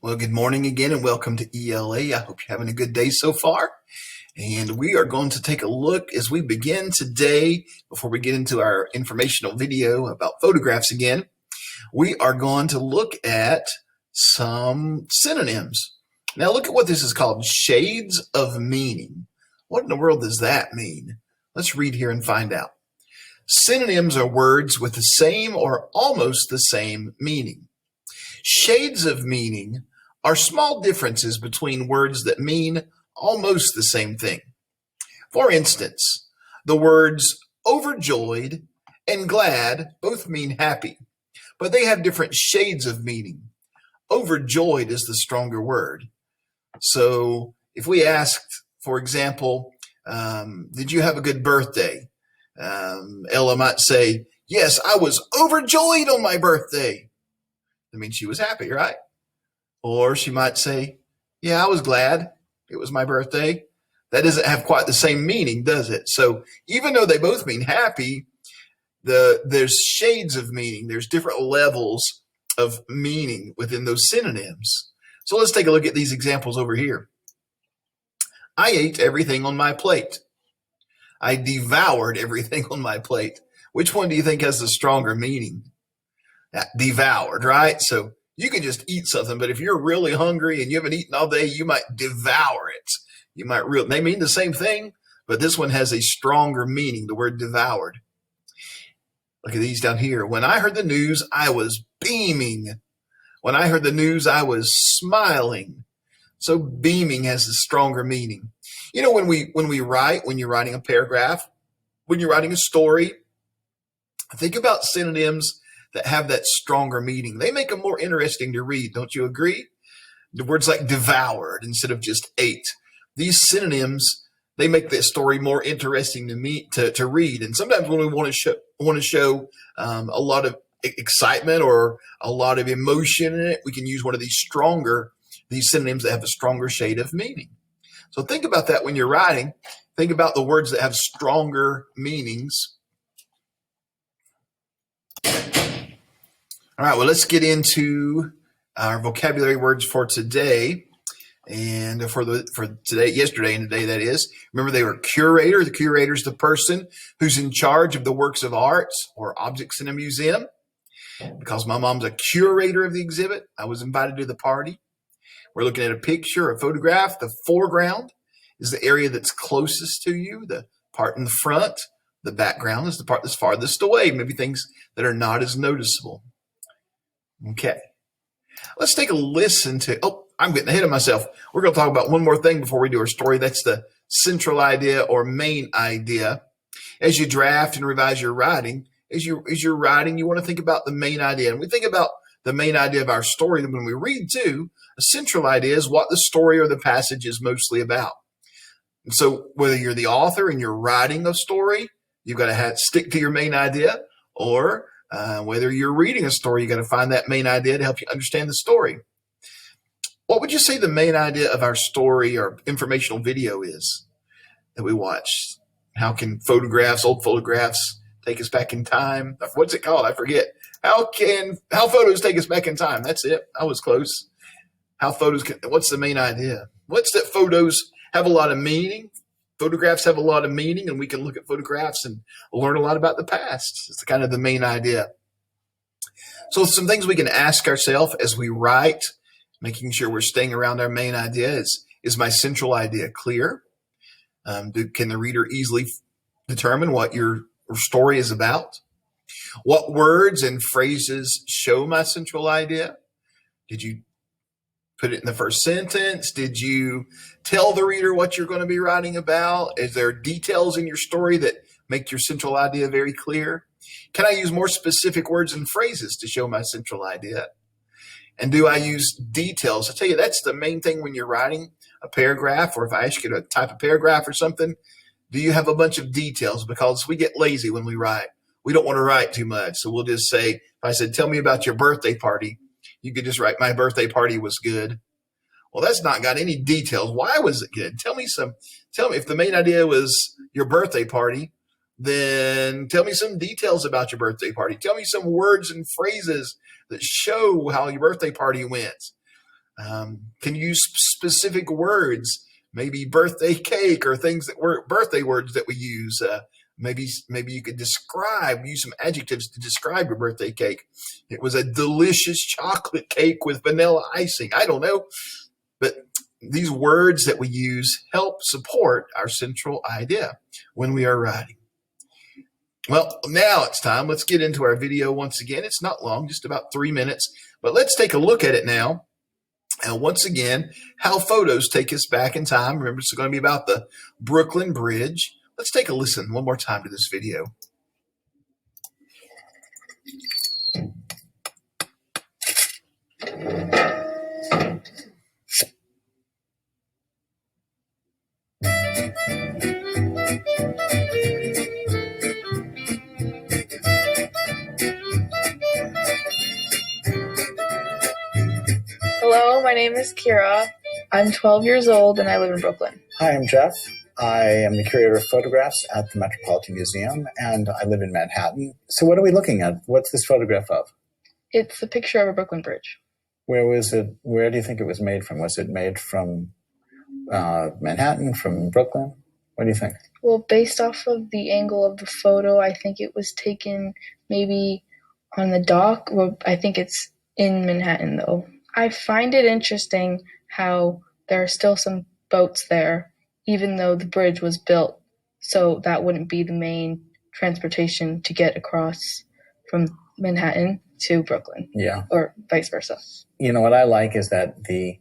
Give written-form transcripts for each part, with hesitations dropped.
Well, good morning again and welcome to ELA. I hope you're having a good day so far. And we are going to take a look as we begin today, before we get into our informational video about photographs again, we are going to look at some synonyms. Now look at what this is called, shades of meaning. What in the world does that mean? Let's read here and find out. Synonyms are words with the same or almost the same meaning. Shades of meaning are small differences between words that mean almost the same thing. For instance, the words overjoyed and glad both mean happy, but they have different shades of meaning. Overjoyed is the stronger word. So if we asked, for example, did you have a good birthday? Ella might say, yes, I was overjoyed on my birthday. That means she was happy, right? Or she might say, yeah, I was glad it was my birthday. That doesn't have quite the same meaning, does it? So even though they both mean happy, there's shades of meaning. There's different levels of meaning within those synonyms. So let's take a look at these examples over here. I ate everything on my plate. I devoured everything on my plate. Which one do you think has the stronger meaning? Devoured, right? So you can just eat something, but if you're really hungry and you haven't eaten all day, you might devour it. You might they mean the same thing, but this one has a stronger meaning, the word devoured. Look at these down here. When I heard the news, I was beaming. When I heard the news, I was smiling. So beaming has a stronger meaning. You know, when you're writing a paragraph, when you're writing a story, think about synonyms that have that stronger meaning. They make them more interesting to read. Don't you agree? The words like devoured instead of just ate. These synonyms, they make the story more interesting to read. And sometimes when we want to show a lot of excitement or a lot of emotion in it, we can use one of these synonyms that have a stronger shade of meaning. So think about that when you're writing. Think about the words that have stronger meanings. All right, well, let's get into our vocabulary words for today and for yesterday and today, that is. Remember, they were curator. The curator is the person who's in charge of the works of art or objects in a museum. Because my mom's a curator of the exhibit, I was invited to the party. We're looking at a picture, a photograph. The foreground is the area that's closest to you, the part in the front. The background is the part that's farthest away, maybe things that are not as noticeable. Okay, let's take a listen to, I'm getting ahead of myself. We're going to talk about one more thing before we do our story. That's the central idea or main idea. As you draft and revise your writing, as you're writing, you want to think about the main idea. And we think about the main idea of our story. And when we read too, a central idea is what the story or the passage is mostly about. And so whether you're the author and you're writing a story, you've got to stick to your main idea, or whether you're reading a story, you got to find that main idea to help you understand the story. What would you say the main idea of our story or informational video is that we watched? How can old photographs take us back in time? What's it called? I forget. How photos take us back in time? That's it. I was close. What's the main idea? What's that photos have a lot of meaning? Photographs have a lot of meaning, and we can look at photographs and learn a lot about the past. It's kind of the main idea. So some things we can ask ourselves as we write, making sure we're staying around our main idea is my central idea clear? Can the reader easily determine what your story is about? What words and phrases show my central idea? Did you put it in the first sentence? Did you tell the reader what you're going to be writing about? Is there details in your story that make your central idea very clear? Can I use more specific words and phrases to show my central idea? And do I use details? I tell you, that's the main thing when you're writing a paragraph, or if I ask you to type a paragraph or something, do you have a bunch of details? Because we get lazy when we write. We don't want to write too much. So we'll just say, if I said, tell me about your birthday party, you could just write, my birthday party was good. Well, that's not got any details. Why was it good? Tell me if the main idea was your birthday party, then tell me some details about your birthday party. Tell me some words and phrases that show how your birthday party went. Can you use specific words, maybe birthday cake or things that were birthday words that we use? Maybe you could use some adjectives to describe your birthday cake. It was a delicious chocolate cake with vanilla icing. I don't know. But these words that we use help support our central idea when we are writing. Well, now it's time. Let's get into our video once again. It's not long, just about 3 minutes, but let's take a look at it now. And once again, how photos take us back in time. Remember, it's going to be about the Brooklyn Bridge. Let's take a listen one more time to this video. Hello, my name is Kira. I'm 12 years old and I live in Brooklyn. Hi, I'm Jeff. I am the curator of photographs at the Metropolitan Museum, and I live in Manhattan. So what are we looking at? What's this photograph of? It's a picture of a Brooklyn Bridge. Where was it? Where do you think it was made from? Was it made from Manhattan, from Brooklyn? What do you think? Well, based off of the angle of the photo, I think it was taken maybe on the dock. Well, I think it's in Manhattan, though. I find it interesting how there are still some boats there, even though the bridge was built, so that wouldn't be the main transportation to get across from Manhattan to Brooklyn. Yeah. Or vice versa. You know, what I like is that the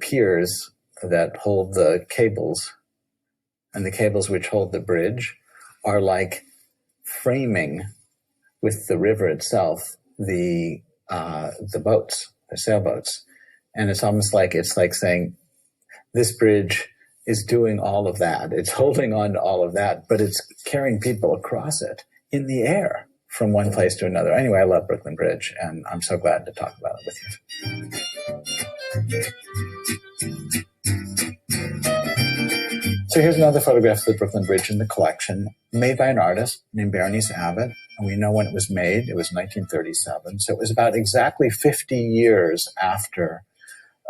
piers that hold the cables and the cables which hold the bridge are like framing with the river itself the boats, the sailboats. And it's almost like, it's like saying, this bridge is doing all of that. It's holding on to all of that, but it's carrying people across it in the air from one place to another. Anyway, I love Brooklyn Bridge, and I'm so glad to talk about it with you. So here's another photograph of the Brooklyn Bridge in the collection, made by an artist named Berenice Abbott. And we know when it was made. It was 1937. So it was about exactly 50 years after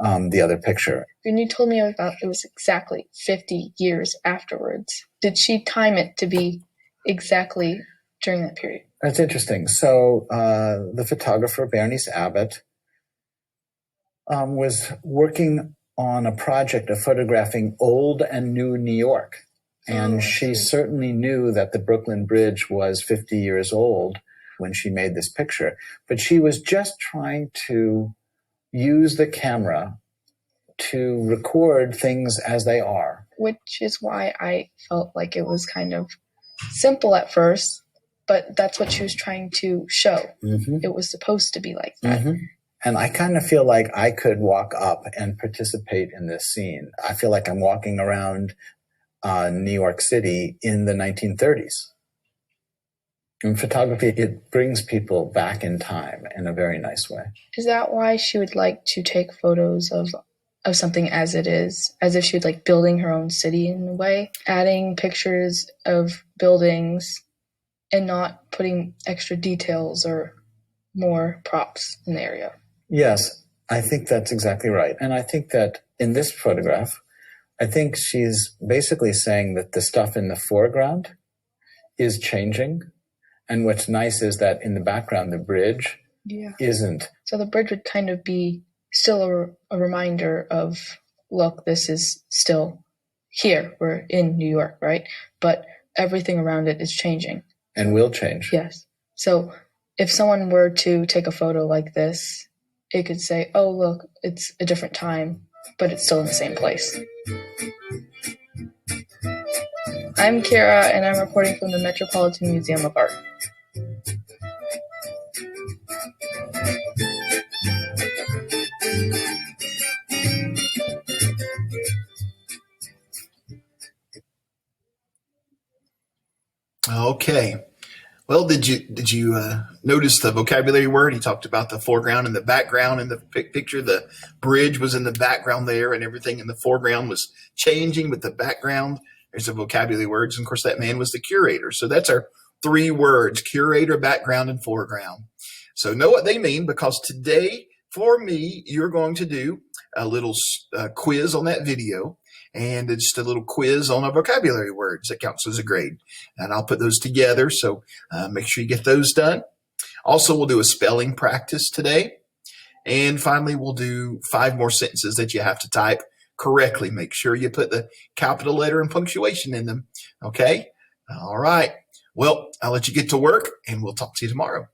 the other picture. When you told me about it was exactly 50 years afterwards, did she time it to be exactly during that period? That's interesting. So the photographer, Berenice Abbott, was working on a project of photographing old and new New York. And she certainly knew that the Brooklyn Bridge was 50 years old when she made this picture. But she was just trying to use the camera to record things as they are. Which is why I felt like it was kind of simple at first, but that's what she was trying to show. Mm-hmm. It was supposed to be like that. Mm-hmm. And I kind of feel like I could walk up and participate in this scene. I feel like I'm walking around New York City in the 1930s. In photography, it brings people back in time in a very nice way. Is that why she would like to take photos of something as it is, as if she was like building her own city in a way, adding pictures of buildings and not putting extra details or more props in the area? Yes, I think that's exactly right. And I think that in this photograph, I think she's basically saying that the stuff in the foreground is changing. And what's nice is that in the background, the bridge isn't. So the bridge would kind of be still a reminder of, look, this is still here. We're in New York, right? But everything around it is changing. And will change. Yes. So if someone were to take a photo like this, it could say, oh, look, it's a different time, but it's still in the same place. I'm Kira, and I'm reporting from the Metropolitan Museum of Art. Okay. Well, did you notice the vocabulary word? He talked about the foreground and the background in the picture. The bridge was in the background there, and everything in the foreground was changing with the background. There's the vocabulary words. And of course, that man was the curator. So that's our 3 words: curator, background, and foreground. So know what they mean, because today for me, you're going to do a little quiz on that video, and it's just a little quiz on a vocabulary words that counts as a grade. And I'll put those together, so make sure you get those done. Also, we'll do a spelling practice today. And finally, we'll do 5 more sentences that you have to type correctly. Make sure you put the capital letter and punctuation in them. Okay? All right. Well, I'll let you get to work, and we'll talk to you tomorrow.